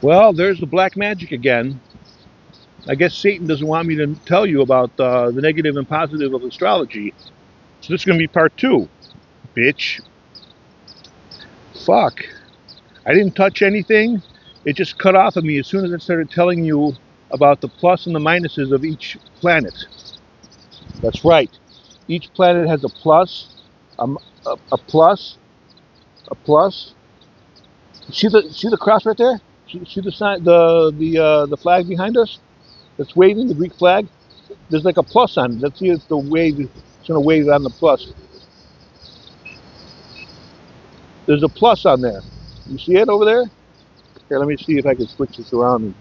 Well, there's the black magic again. I guess Satan doesn't want me to tell you about the negative and positive of astrology. So this is going to be part two, bitch. Fuck. I didn't touch anything. It just cut off of me as soon as I started telling you about the plus and the minuses of each planet. That's right. Each planet has a plus, a plus, a plus. See the cross right there? See the sign, the flag behind us that's waving, the Greek flag. There's like a plus on it. Let's see if the wave is going to wave on the plus. There's a plus on there. You see it over there? Here, let me see if I can switch this around.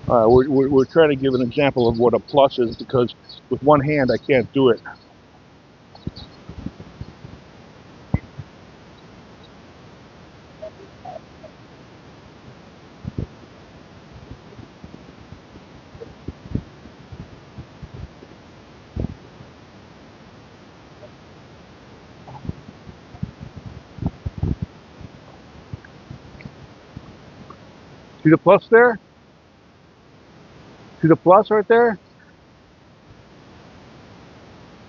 We're trying to give an example of what a plus is because with one hand I can't do it. See the plus there? See the plus right there?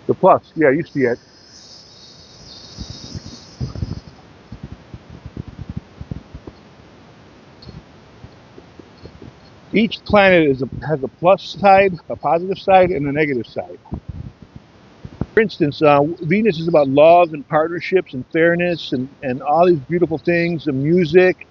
The plus. Yeah, you see it. Each planet has a plus side, a positive side, and a negative side. For instance, Venus is about love and partnerships and fairness and all these beautiful things and music.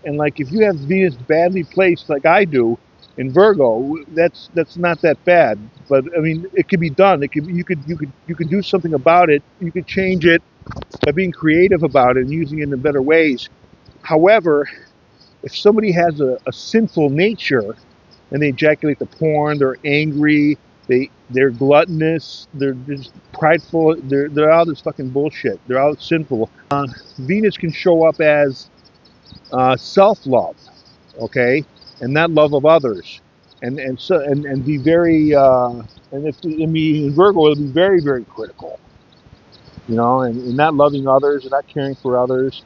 And like if you have Venus badly placed like I do in Virgo, that's not that bad. But I mean, it could be done. You could do something about it. You could change it by being creative about it and using it in better ways. However, if somebody has a sinful nature and they ejaculate the porn, they're angry, they're gluttonous, they're just prideful, they're all this fucking bullshit. They're all sinful. Venus can show up as self-love, okay, and not love of others, and be very and if in Virgo it'll be very very critical, and not loving others and not caring for others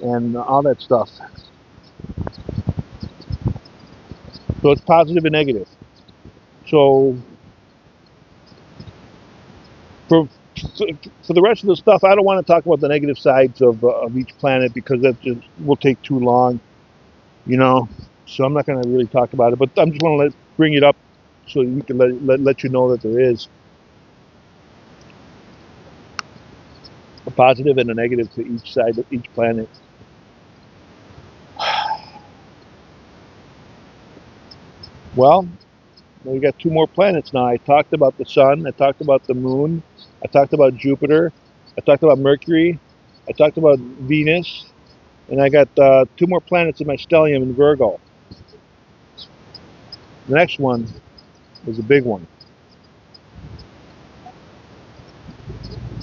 and all that stuff. So it's positive and negative. So for for the rest of the stuff, I don't want to talk about the negative sides of each planet because that just will take too long, you know. So I'm not going to really talk about it, but I'm just going to bring it up so you can let you know that there is a positive and a negative to each side of each planet. Well, we got two more planets now. I talked about the sun, I talked about the moon, I talked about Jupiter, I talked about Mercury, I talked about Venus, and I got two more planets in my stellium in Virgo. The next one is a big one.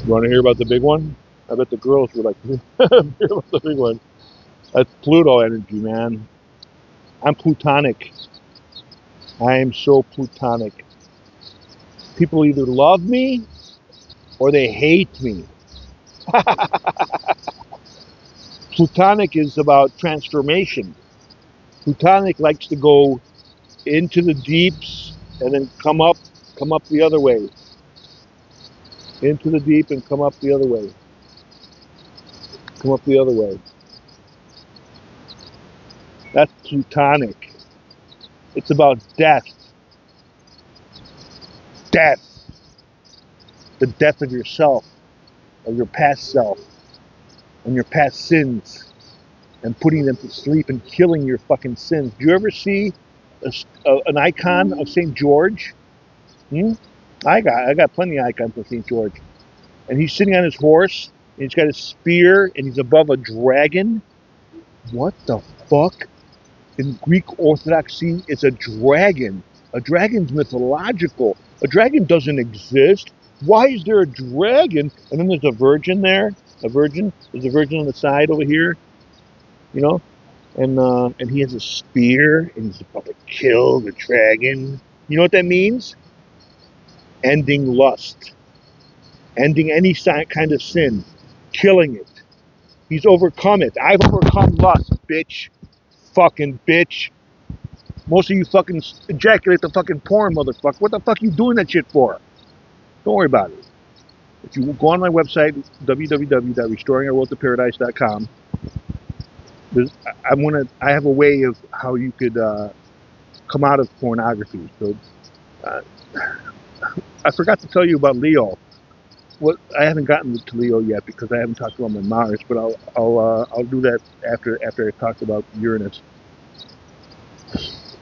You want to hear about the big one? I bet the girls would like to hear about the big one. That's Pluto energy, man. I'm plutonic. I am so plutonic. People either love me or they hate me. Plutonic is about transformation. Plutonic likes to go into the deeps and then come up the other way. Into the deep and come up the other way. Come up the other way. That's plutonic. It's about death. Death. The death of yourself, of your past self, and your past sins, and putting them to sleep and killing your fucking sins. Do you ever see an icon of St. George? Hmm? I got plenty of icons of St. George. And he's sitting on his horse, and he's got a spear, and he's above a dragon. What the fuck? In Greek Orthodoxy, it's a dragon. A dragon's mythological. A dragon doesn't exist. Why is there a dragon? And then there's a virgin there. A virgin. There's a virgin on the side over here. You know? and he has a spear, and he's about to kill the dragon. You know what that means? Ending lust, ending any kind of sin, killing it. He's overcome it. I've overcome lust, bitch. Fucking bitch. Most of you fucking ejaculate the fucking porn, motherfucker. What the fuck you doing that shit for? Don't worry about it. If you go on my website, www.restoringourworldtoparadise.com, I have a way of how you could come out of pornography. So uh, I forgot to tell you about Leo. What I haven't gotten to Leo yet because I haven't talked about my Mars, but I'll do that after I talk about Uranus.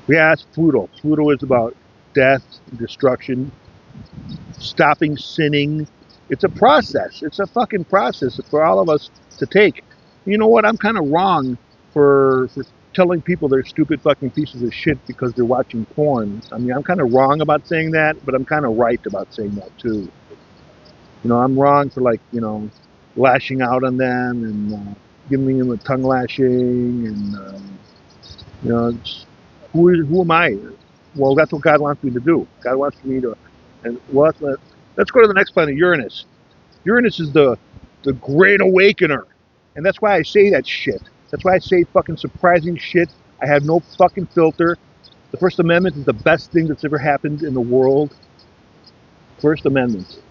Yeah, it's Pluto. Pluto is about death, destruction, stopping sinning. It's a process. It's a fucking process for all of us to take. You know what? I'm kind of wrong for telling people they're stupid fucking pieces of shit because they're watching porn. I mean, I'm kind of wrong about saying that, but I'm kind of right about saying that too. You know, I'm wrong for lashing out on them and giving them a tongue lashing and who am I? Well, that's what God wants me to do. God wants me to, and well, let's go to the next planet, Uranus. Uranus is the great awakener, and that's why I say that shit. That's why I say fucking surprising shit. I have no fucking filter. The First Amendment is the best thing that's ever happened in the world. First Amendment,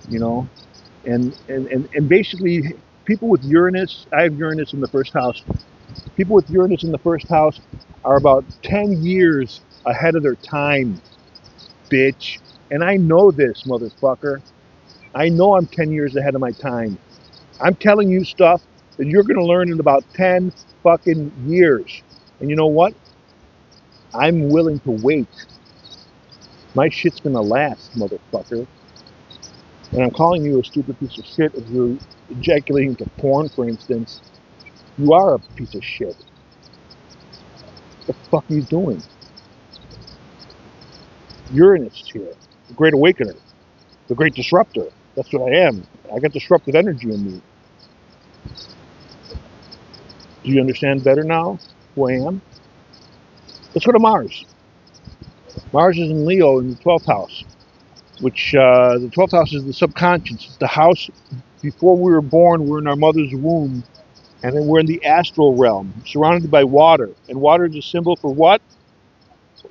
and basically people with Uranus. I have Uranus in the first house. People with Uranus in the first house are about 10 years ahead of their time, bitch. And I know this, motherfucker. I know I'm 10 years ahead of my time. I'm telling you stuff that you're going to learn in about 10 fucking years. And you know what? I'm willing to wait. My shit's going to last, motherfucker. And I'm calling you a stupid piece of shit if you're ejaculating into porn, for instance. You are a piece of shit. What the fuck are you doing? Uranus here, the great awakener, the great disruptor. That's what I am. I got disruptive energy in me. Do you understand better now who I am? Let's go to Mars. Mars is in Leo in the 12th house, which the 12th house is the subconscious. It's the house before we were born, we're in our mother's womb, and then we're in the astral realm, surrounded by water. And water is a symbol for what?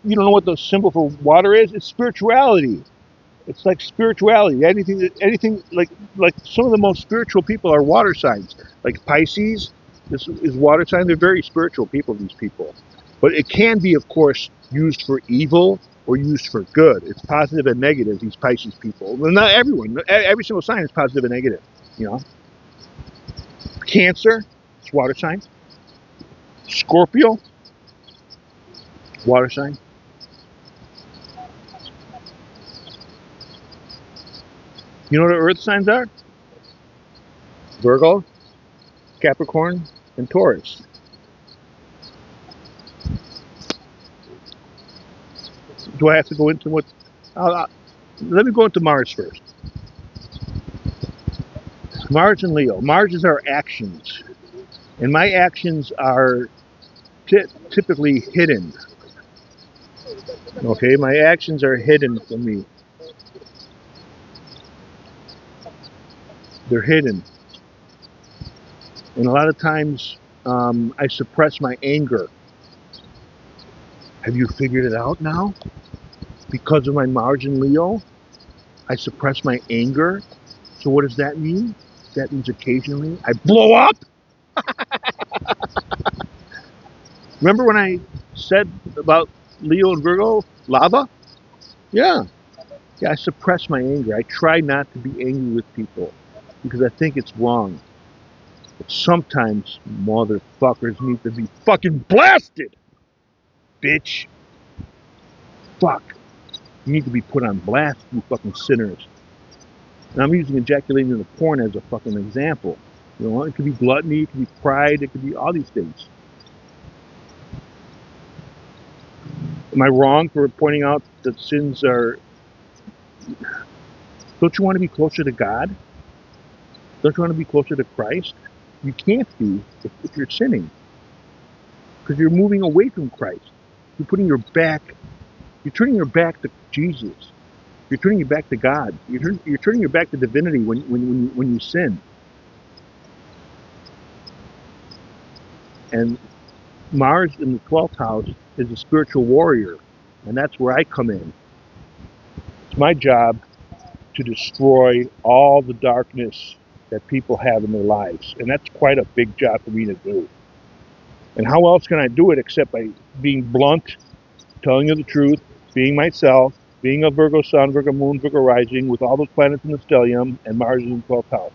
You don't know what the symbol for water is? It's spirituality. It's like spirituality. Anything like some of the most spiritual people are water signs. Like Pisces, this is water sign. They're very spiritual people, these people. But it can be, of course, used for evil or used for good. It's positive and negative, these Pisces people. Well, not everyone. Every single sign is positive and negative, you know. Cancer, it's water sign. Scorpio, water sign. You know what the earth signs are? Virgo, Capricorn, and Taurus. Do I have to go into what? Let me go into Mars first. Mars and Leo. Mars is our actions, and my actions are typically hidden. Okay, my actions are hidden from me. They're hidden, and a lot of times I suppress my anger. Have you figured it out now? Because of my Mars and Leo, I suppress my anger. So what does that mean? That means occasionally I blow up. Remember when I said about Leo and Virgo, lava? Yeah. Yeah, I suppress my anger. I try not to be angry with people because I think it's wrong. But sometimes motherfuckers need to be fucking blasted, bitch. Fuck. You need to be put on blast, you fucking sinners. And I'm using ejaculating into porn as a fucking example. You know, it could be gluttony, it could be pride, it could be all these things. Am I wrong for pointing out that sins are... Don't you want to be closer to God? Don't you want to be closer to Christ? You can't be if you're sinning. because you're moving away from Christ. You're putting your back. You're turning your back to Jesus. You're turning your back to God. You're turning your back to divinity when you sin. And Mars in the 12th house is a spiritual warrior, and that's where I come in. It's my job to destroy all the darkness that people have in their lives, and that's quite a big job for me to do. And how else can I do it except by being blunt, telling you the truth, being myself, being a Virgo sun, Virgo moon, Virgo rising, with all those planets in the stellium and Mars in the 12th house.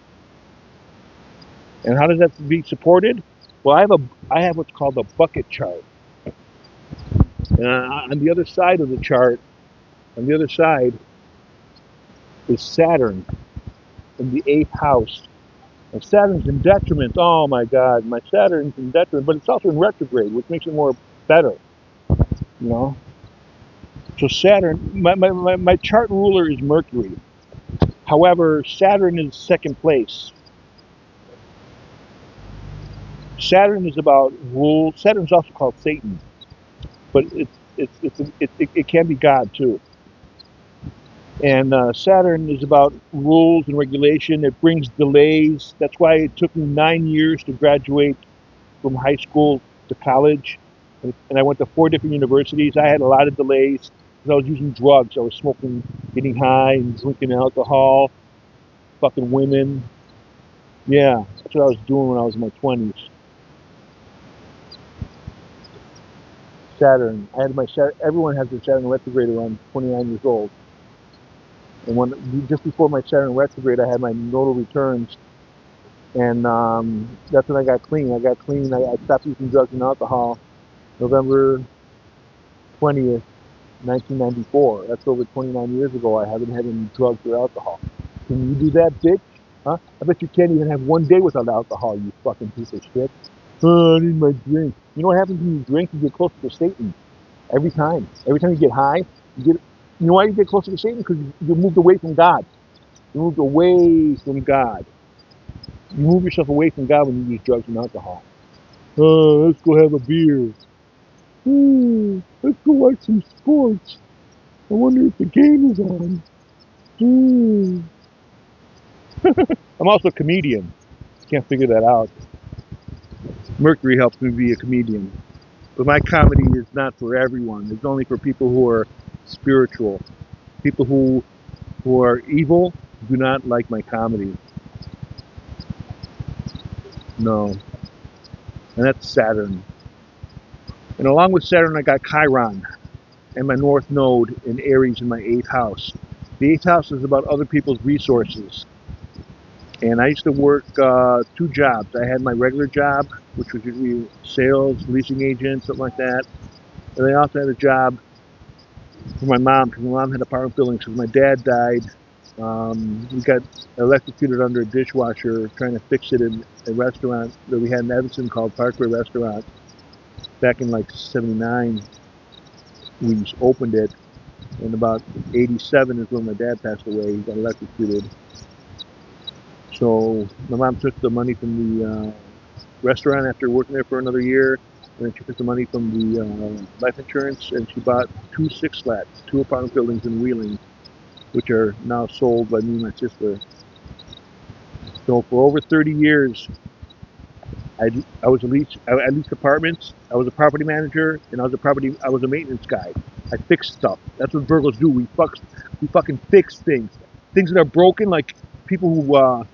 And how does that be supported? Well, I have what's called a bucket chart. On the other side of the chart, on the other side, is Saturn in the 8th house. And Saturn's in detriment. Oh my God, my Saturn's in detriment, but it's also in retrograde, which makes it more better, you know. So Saturn, my chart ruler is Mercury. However, Saturn is second place. Saturn is about rule. Saturn's also called Satan, but it can be God too. And Saturn is about rules and regulation. It brings delays. That's why it took me 9 years to graduate from high school to college. And I went to 4 different universities. I had a lot of delays because I was using drugs. I was smoking, getting high, and drinking alcohol, fucking women. Yeah, that's what I was doing when I was in my 20s. Saturn. I had my Saturn. Everyone has their Saturn retrograde around 29 years old. And just before my Saturn retrograde, I had my nodal returns, and that's when I got clean. I got clean. I stopped using drugs and alcohol November 20th, 1994. That's over 29 years ago. I haven't had any drugs or alcohol. Can you do that, bitch? Huh? I bet you can't even have one day without alcohol, you fucking piece of shit. Oh, I need my drink. You know what happens when you drink? You get closer to Satan. Every time. Every time you get high, you know why you get closer to Satan? Because you moved away from God. You moved away from God. You move yourself away from God when you use drugs and alcohol. Oh, let's go have a beer. Ooh, let's go watch some sports. I wonder if the game is on. Ooh. I'm also a comedian. Can't figure that out. Mercury helps me be a comedian. But my comedy is not for everyone. It's only for people who are spiritual. People who are evil do not like my comedy. No. And that's Saturn. And along with Saturn, I got Chiron and my North Node in Aries in my 8th house. The 8th house is about other people's resources. And I used to work 2 jobs. I had my regular job, which was usually sales, leasing agent, something like that. And I also had a job for my mom, because my mom had apartment buildings. Because my dad died, we got electrocuted under a dishwasher trying to fix it in a restaurant that we had in Evanston called Parkway Restaurant. Back in like '79, we just opened it. In about '87 is when my dad passed away. He got electrocuted. So my mom took the money from the restaurant after working there for another year, and then she took the money from the life insurance, and she bought 2 6-flats, 2 apartment buildings in Wheeling, which are now sold by me and my sister. So for over 30 years, I leased apartments. I was a property manager, and I was a maintenance guy. I fixed stuff. That's what Virgos do. We fucking fix things. Things that are broken, like people who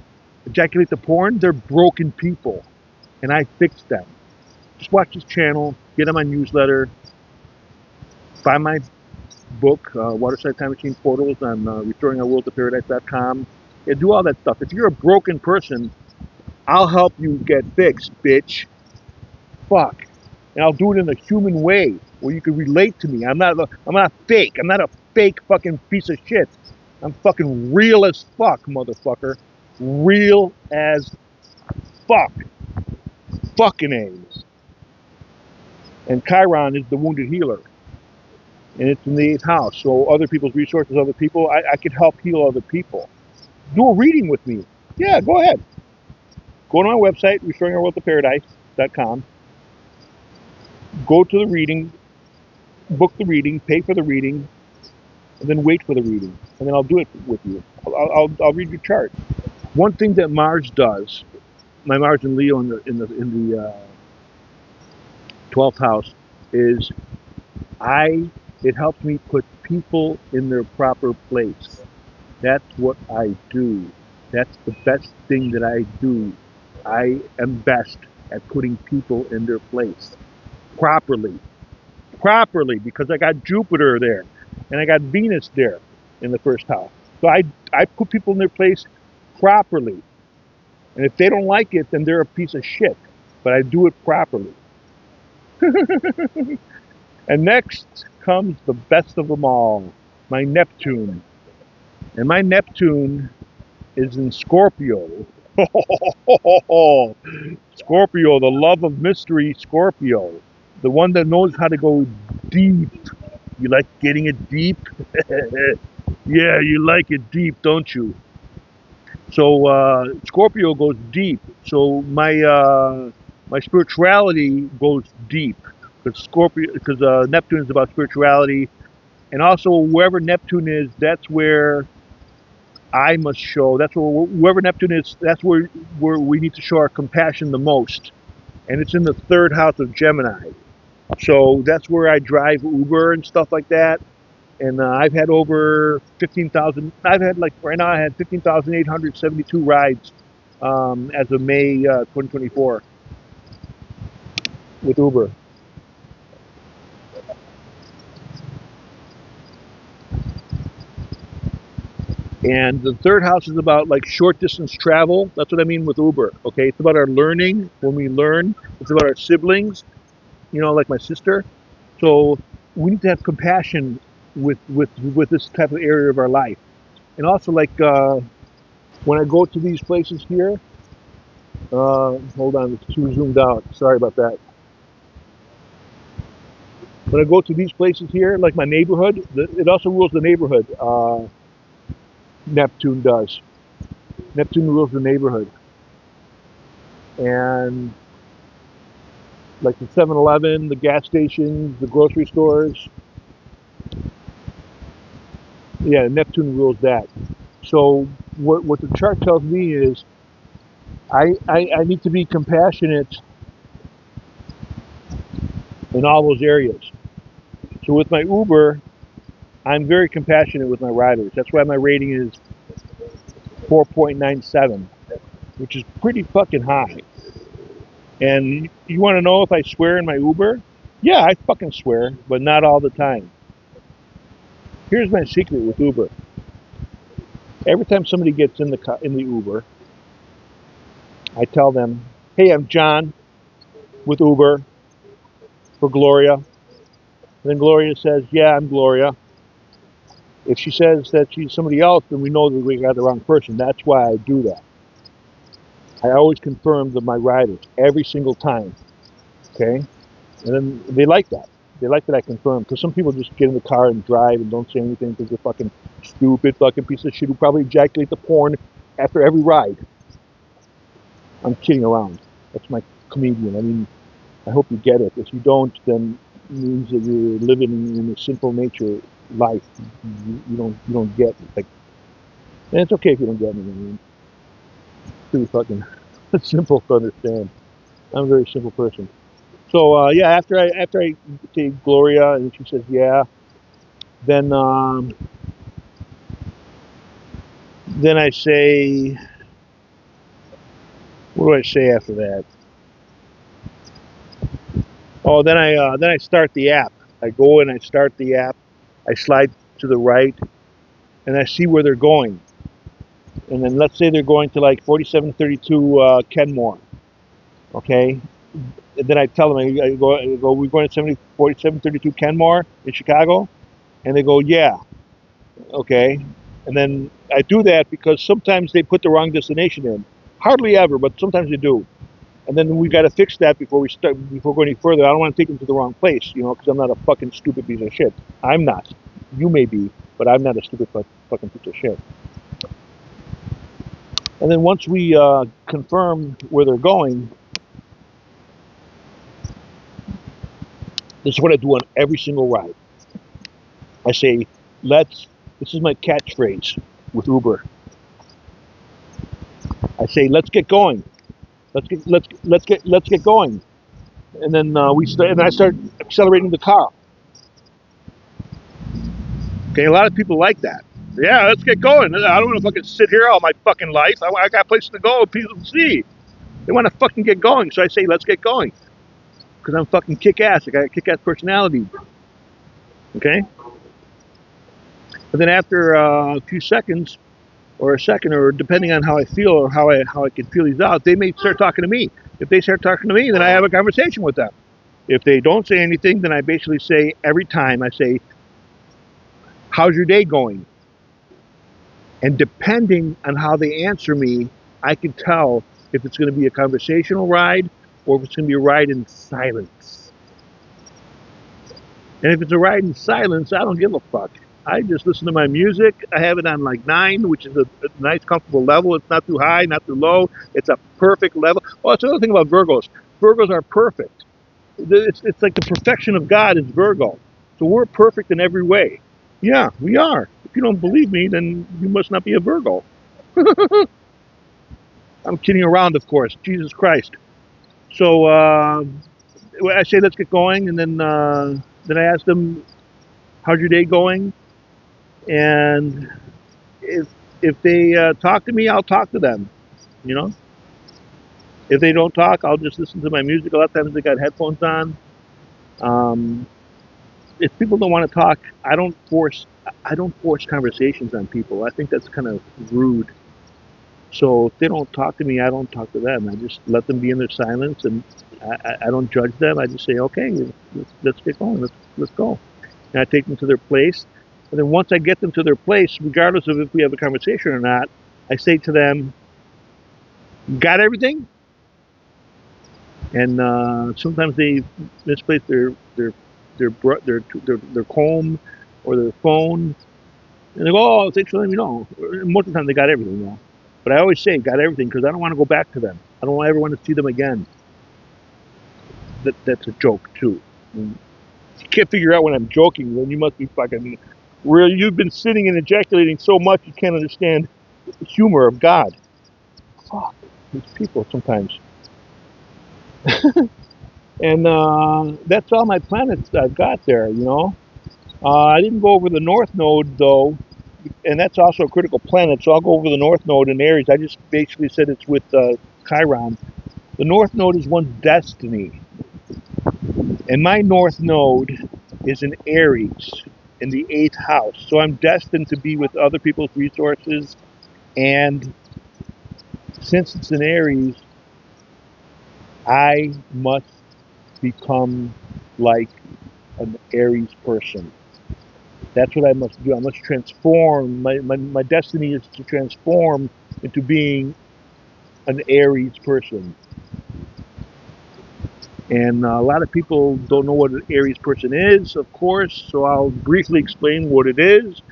ejaculate the porn. They're broken people, and I fixed them. Just watch this channel, get on my newsletter, buy my book, Waterside Time Machine Portals on restoringourworldtoparadise.com. Yeah, do all that stuff. If you're a broken person, I'll help you get fixed, bitch. Fuck. And I'll do it in a human way where you can relate to me. I'm not fake. I'm not a fake fucking piece of shit. I'm fucking real as fuck, motherfucker. Real as fuck. Fucking A. And Chiron is the wounded healer. And it's in the 8th house. So other people's resources, other people, I could help heal other people. Do a reading with me. Yeah, go ahead. Go to my website, restoringourworldtoparadise.com. Go to the reading, book the reading, pay for the reading, and then wait for the reading, and then I'll do it with you. I'll read your chart. One thing that Mars does, my Mars and Leo in the 12th house, is I it helps me put people in their proper place. That's what I do. That's the best thing that I do. I am best at putting people in their place properly. Properly, because I got Jupiter there and I got Venus there in the first house. So I put people in their place properly. And if they don't like it, then they're a piece of shit. But I do it properly. And next comes the best of them all, my Neptune. And my Neptune is in Scorpio. Scorpio, the love of mystery, Scorpio. The one that knows how to go deep. You like getting it deep? Yeah, you like it deep, don't you? So Scorpio goes deep. So my spirituality goes deep because Neptune is about spirituality, and also wherever Neptune is, that's where I must show. That's wherever Neptune is. That's where we need to show our compassion the most, and it's in the third house of Gemini. So that's where I drive Uber and stuff like that. And I've had over 15,000. I've had like right now I had 15,872 rides as of May 2024 with Uber. And the third house is about like short distance travel. That's what I mean with Uber. Okay, it's about our learning when we learn. It's about our siblings. You know, like my sister. So we need to have compassion with this type of area of our life. And also like when I go to these places here. Hold on, it's too zoomed out. Sorry about that. When I go to these places here, like my neighborhood, it also rules the neighborhood. Neptune does. Neptune rules the neighborhood. And like the 7-Eleven, the gas stations, the grocery stores, yeah, Neptune rules that. So what the chart tells me is I need to be compassionate in all those areas. So with my Uber, I'm very compassionate with my riders. That's why my rating is 4.97, which is pretty fucking high. And you want to know if I swear in my Uber? Yeah, I fucking swear, but not all the time. Here's my secret with Uber. Every time somebody gets in the Uber, I tell them, "Hey, I'm John with Uber for Gloria." And then Gloria says, "Yeah, I'm Gloria." If she says that she's somebody else, then we know that we got the wrong person. That's why I do that. I always confirm with my riders every single time. Okay, and then they like that. They like that I confirm because some people just get in the car and drive and don't say anything because they're fucking stupid fucking piece of shit who probably ejaculate the porn after every ride. I'm kidding around. That's my comedian. I mean, I hope you get it. If you don't, then it means that you're living in a simple nature life. You don't get it. Like, and it's okay if you don't get me. I mean, it's pretty fucking simple to understand. I'm a very simple person. So yeah, after I say Gloria and she says yeah, then then I say, what do I say after that? Oh, then I start the app. I go and I start the app. I slide to the right and I see where they're going. And then let's say they're going to like 4732 Kenmore. Okay. And then I tell them, I go, we're going to 4732 Kenmore in Chicago, and they go, yeah, okay. And then I do that because sometimes they put the wrong destination in. Hardly ever, but sometimes they do. And then we got to fix that before going any further. I don't want to take them to the wrong place, because I'm not a fucking stupid piece of shit. I'm not. You may be, but I'm not a stupid fucking piece of shit. And then once we confirm where they're going, This is what I do on every single ride. I say, this is my catchphrase with Uber. I say, let's get going. Let's get going. And then I start accelerating the car. Okay, a lot of people like that. Yeah, let's get going. I don't want to fucking sit here all my fucking life. I got places to go, people to see. They want to fucking get going, so I say, let's get going. Because I'm fucking kick-ass. I got a kick-ass personality. Okay? But then after a few seconds, or a second, or depending on how I feel or how I can feel these out, they may start talking to me. If they start talking to me, then I have a conversation with them. If they don't say anything, then I basically say, every time I say, how's your day going? And depending on how they answer me, I can tell if it's going to be a conversational ride or if it's going to be a ride in silence. And if it's a ride in silence, I don't give a fuck. I just listen to my music. I have it on like 9, which is a nice, comfortable level. It's not too high, not too low. It's a perfect level. Oh, that's another thing about Virgos. Virgos are perfect. It's like the perfection of God is Virgo. So we're perfect in every way. Yeah, we are. If you don't believe me, then you must not be a Virgo. I'm kidding around, of course. Jesus Christ. So I say, let's get going, and then I ask them, how's your day going? And if they talk to me, I'll talk to them. You know, if they don't talk, I'll just listen to my music. A lot of times they got headphones on. If people don't want to talk, I don't force conversations on people. I think that's kind of rude. So if they don't talk to me, I don't talk to them. I just let them be in their silence, and I don't judge them. I just say, okay, let's get going. Let's go. And I take them to their place. And then once I get them to their place, regardless of if we have a conversation or not, I say to them, got everything? And sometimes they misplace their comb or their phone, and they go, "Oh, thanks for letting me know." Most of the time, they got everything, you know. But I always say, "Got everything," because I don't want to go back to them. I don't ever want to see them again. That's a joke too. You can't figure out when I'm joking, then you must be fucking where you've been sitting and ejaculating so much you can't understand the humor of God. Fuck these people sometimes. And that's all my planets I've got there, you know. I didn't go over the North Node though, and that's also a critical planet. So I'll go over the North Node in Aries. I just basically said it's with Chiron. The North Node is one's destiny, and my North Node is in Aries in the 8th house. So I'm destined to be with other people's resources, and since it's in Aries, I must become like an Aries person. That's what I must do. I must transform. My destiny is to transform into being an Aries person. And a lot of people don't know what an Aries person is, of course, so I'll briefly explain what it is.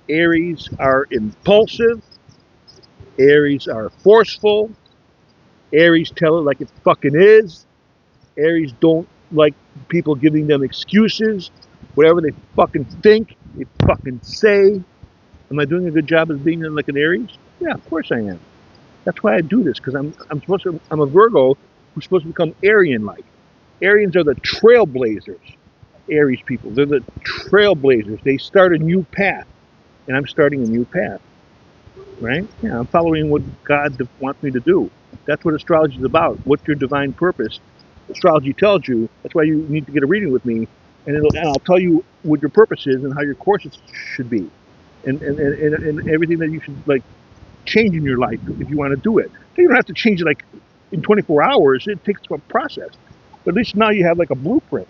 Aries are impulsive. Aries are forceful. Aries tell it like it fucking is. Aries don't like people giving them excuses. Whatever they fucking think, they fucking say. Am I doing a good job of being like an Aries? Yeah, of course I am. That's why I do this, because I'm a Virgo who's supposed to become Aryan-like. Aryans are the trailblazers. Aries people, they're the trailblazers. They start a new path, and I'm starting a new path, right? Yeah, I'm following what God wants me to do. That's what astrology is about. What's your divine purpose? Astrology tells you. That's why you need to get a reading with me, and I'll tell you what your purpose is and how your courses should be, and everything that you should like change in your life if you want to do it. You don't have to change it like in 24 hours. It takes a process. But at least now you have like a blueprint.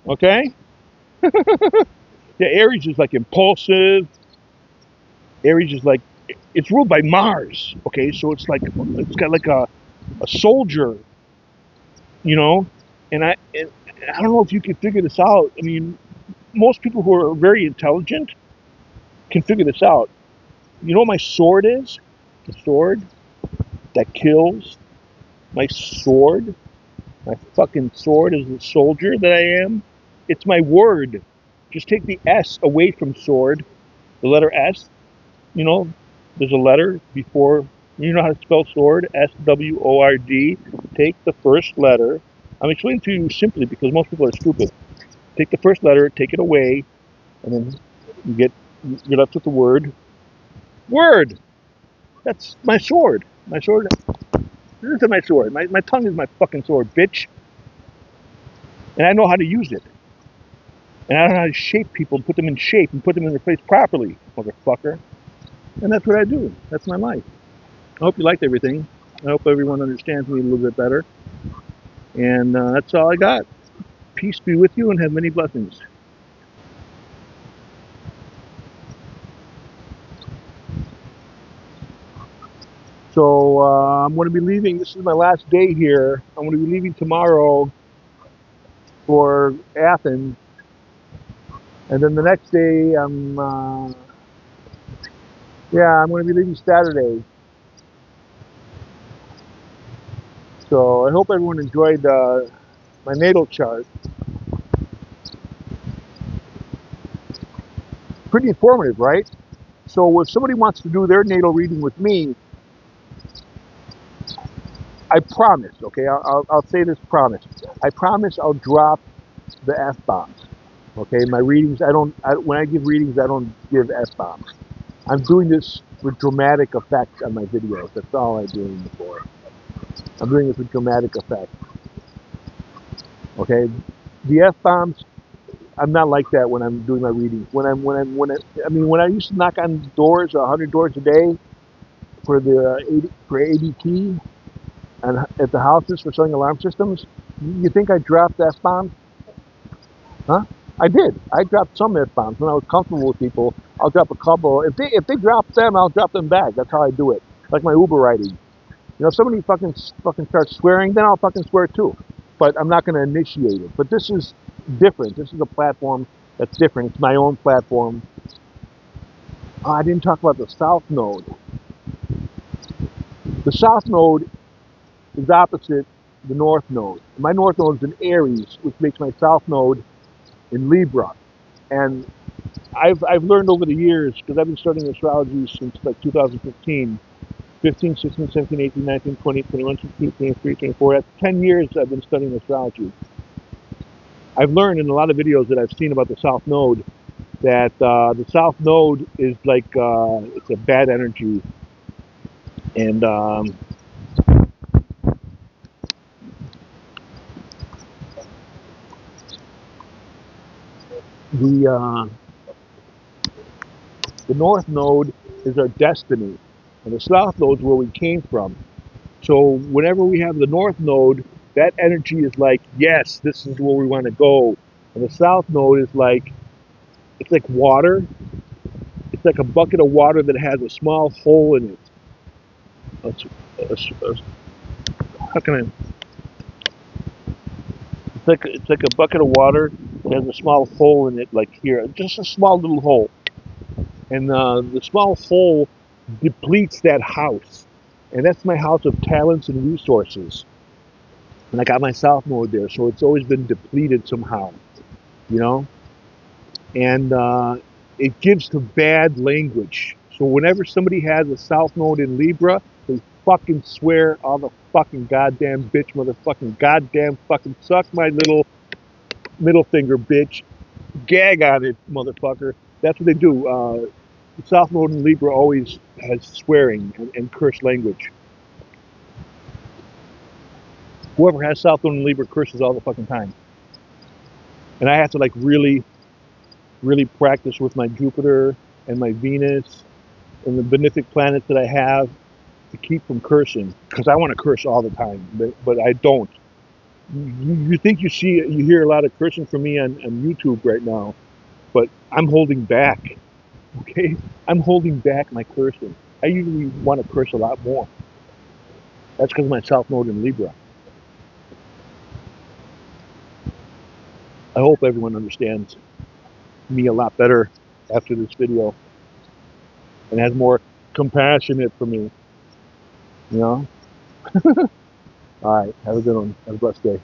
Okay? Yeah, Aries is like impulsive. Aries is like, it's ruled by Mars. Okay, so it's it's got like a soldier, you know? And I don't know if you can figure this out. I mean, most people who are very intelligent can figure this out. You know what my sword is? The sword that kills. My sword My fucking sword is the soldier that I am. It's my word. Just take the S away from sword. The letter S, you know, there's a letter before. You know how to spell sword? SWORD. Take the first letter. I'm explaining to you simply because most people are stupid. Take the first letter, take it away, and then you're left with the word. Word. That's my sword. My sword. This is my sword. My tongue is my fucking sword, bitch. And I know how to use it. And I know how to shape people, put them in shape, and put them in their place properly, motherfucker. And that's what I do. That's my life. I hope you liked everything. I hope everyone understands me a little bit better. And that's all I got. Peace be with you and have many blessings. So I'm going to be leaving. This is my last day here. I'm going to be leaving tomorrow for Athens. And then the next day, I'm going to be leaving Saturday. So I hope everyone enjoyed my natal chart. Pretty informative, right? So if somebody wants to do their natal reading with me, I promise, okay, I'll say this promise. I promise I'll drop the F-bombs. Okay, my readings, when I give readings, I don't give F-bombs. I'm doing this with dramatic effect on my videos. That's all I'm doing it for. I'm doing this with dramatic effect. Okay, the F-bombs, I'm not like that when I'm doing my readings. When I used to knock on doors, 100 doors a day for ADT and at the houses for selling alarm systems. You think I dropped F-bombs? Huh? I did. I dropped some F-bombs when I was comfortable with people. I'll drop a couple. If they drop them, I'll drop them back. That's how I do it. Like my Uber riding. You know, if somebody fucking starts swearing, then I'll fucking swear too. But I'm not going to initiate it. But this is different. This is a platform that's different. It's my own platform. I didn't talk about the South Node. The South Node is opposite the North Node. My North Node is in Aries, which makes my South Node in Libra. And I've learned over the years, because I've been studying astrology since like 2015, 15, 16, 17, 18, 19, 20, 21, 22, 23, 24. That's 10 years I've been studying astrology. I've learned in a lot of videos that I've seen about the South Node that the South Node is like, it's a bad energy. And the North Node is our destiny. And the South Node is where we came from. So whenever we have the North Node, that energy is like, yes, this is where we want to go. And the South Node is like, it's like water. It's like a bucket of water that has a small hole in it. How can I? It's like a bucket of water that has a small hole in it, like here, just a small little hole. And the small hole depletes that house. And that's my house of talents and resources. And I got my South Node there, so it's always been depleted somehow, you know? And it gives to bad language. So whenever somebody has a South Node in Libra, they fucking swear all the fucking goddamn bitch, motherfucking goddamn fucking suck my little middle finger, bitch. Gag on it, motherfucker. That's what they do. The South Node in Libra always has swearing and curse language. Whoever has South Node in Libra curses all the fucking time. And I have to like really practice with my Jupiter and my Venus and the benefic planets that I have to keep from cursing, because I want to curse all the time, but I don't. You think you hear a lot of cursing from me on YouTube right now, but I'm holding back. Okay, I'm holding back my cursing. I usually want to curse a lot more. That's because of my South Node in Libra. I hope everyone understands me a lot better after this video and has more compassionate for me. You know? All right. Have a good one. Have a blessed day.